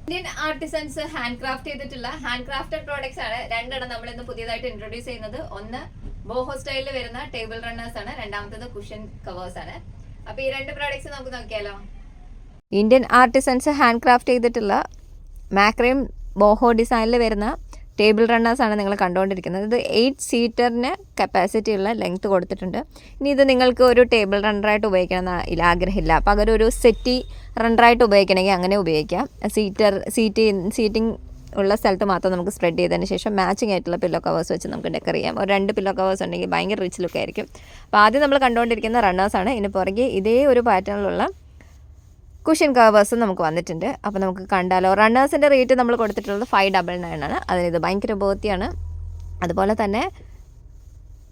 Indian artisans hand craft ചെയ്തിട്ടുള്ള hand crafted products ആണ് രണ്ടെണ്ണം നമ്മൾ ഇന്ന് പുതിയതായിട്ട് ഇൻട്രൊഡ്യൂസ് ചെയ്യുന്നത്. ഒന്ന് ബോഹോ സ്റ്റൈലിൽ വരുന്ന ടേബിൾ റണ്ണേഴ്സ് ആണ്, രണ്ടാമത്തത് കുഷൻ കവേഴ്സ് ആണ്. അപ്പൊ ഈ രണ്ട് പ്രോഡക്ട്സ് നമുക്ക് നോക്കിയാലോ. ഇന്ത്യൻ ആർട്ടിസൻസ് ഹാൻഡ് ക്രാഫ്റ്റ് ചെയ്തിട്ടുള്ള മാക്രയും ബോഹോ ഡിസൈനിൽ വരുന്ന ടേബിൾ റണ്ണേഴ്സാണ് നിങ്ങൾ കണ്ടുകൊണ്ടിരിക്കുന്നത്. ഇത് 8 സീറ്ററിന് കപ്പാസിറ്റി ഉള്ള ലെങ്ത്ത് കൊടുത്തിട്ടുണ്ട്. ഇനി ഇത് നിങ്ങൾക്ക് ഒരു ടേബിൾ റണ്ണറായിട്ട് ഉപയോഗിക്കണമെന്ന് ആഗ്രഹമില്ല, പകരം ഒരു സെറ്റി റണ്ണറായിട്ട് ഉപയോഗിക്കണമെങ്കിൽ അങ്ങനെ ഉപയോഗിക്കാം. സീറ്റിംഗ് ഉള്ള സ്ഥലത്ത് മാത്രം നമുക്ക് സ്പ്രെഡ് ചെയ്തതിന് ശേഷം മാച്ചിങ് ആയിട്ടുള്ള പില്ലോ കവേഴ്സ് വെച്ച് നമുക്ക് ഡെക്കർ ചെയ്യാം. ഒരു 2 പില്ലോ കവേഴ്സ് ഉണ്ടെങ്കിൽ ഭയങ്കര റിച്ച് ലുക്ക് ആയിരിക്കും. അപ്പോൾ ആദ്യം നമ്മൾ കണ്ടുകൊണ്ടിരിക്കുന്ന റണ്ണേഴ്സാണ്. ഇതിന് പുറകെ ഇതേ ഒരു പാറ്റേണിലുള്ള കുഷൻ കവേഴ്സ് നമുക്ക് വന്നിട്ടുണ്ട്. അപ്പോൾ നമുക്ക് കണ്ടാലോ. റണ്ണേഴ്സിൻ്റെ റേറ്റ് നമ്മൾ കൊടുത്തിട്ടുള്ളത് 599 ആണ്. അതിനിത് ഭയങ്കര ബോത്തിയാണ്. അതുപോലെ തന്നെ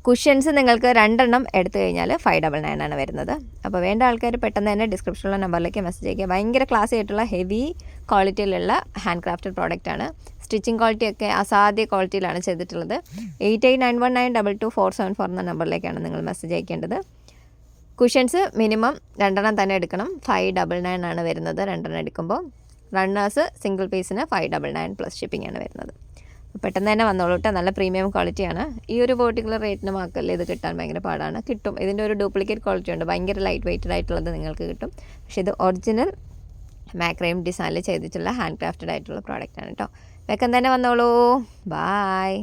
കുഷ്യൻസ് നിങ്ങൾക്ക് 2 എണ്ണം എടുത്തു കഴിഞ്ഞാൽ 599 ആണ് വരുന്നത്. അപ്പോൾ വേണ്ട ആൾക്കാർ പെട്ടെന്ന് തന്നെ ഡിസ്ക്രിപ്ഷനിലുള്ള നമ്പറിലേക്ക് മെസ്സേജ് ചെയ്യുക. ഭയങ്കര ക്ലാസ് ആയിട്ടുള്ള ഹെവി ക്വാളിറ്റിയിലുള്ള ഹാൻഡ് ക്രാഫ്റ്റഡ് പ്രോഡക്റ്റ് ആണ്. സ്റ്റിച്ചിങ് ക്വാളിറ്റിയൊക്കെ അസാധ്യ ക്വാളിറ്റിയിലാണ് ചെയ്തിട്ടുള്ളത്. 8891922474 എന്ന നമ്പറിലേക്കാണ് നിങ്ങൾ മെസ്സേജ് അയക്കേണ്ടത്. കുഷ്യൻസ് മിനിമം 2 എണ്ണം തന്നെ എടുക്കണം. 599 ആണ് വരുന്നത് 2 എണ്ണം എടുക്കുമ്പോൾ. റണ്ണേഴ്സ് സിംഗിൾ പീസിന് 599 പ്ലസ് ഷിപ്പിംഗ് ആണ് വരുന്നത്. പെട്ടെന്ന് തന്നെ വന്നോളൂ കേട്ടോ. നല്ല പ്രീമിയം ക്വാളിറ്റിയാണ്. ഈ ഒരു പെർട്ടിക്കുലർ റേറ്റിന് മാത്രമല്ല ഇത് കിട്ടാൻ ഭയങ്കര പാടാണ്. കിട്ടും, ഇതിൻ്റെ ഒരു ഡ്യൂപ്ലിക്കേറ്റ് ക്വാളിറ്റി ഉണ്ട്. ഭയങ്കര ലൈറ്റ് വെയ്റ്റഡ് ആയിട്ടുള്ളത് നിങ്ങൾക്ക് കിട്ടും. പക്ഷേ ഇത് ഒറിജിനൽ മാക്രയും ഡിസൈനിൽ ചെയ്തിട്ടുള്ള ഹാൻഡ് ക്രാഫ്റ്റഡ് ആയിട്ടുള്ള പ്രോഡക്റ്റാണ് കേട്ടോ. വേഗം തന്നെ വന്നോളൂ. ബായ്.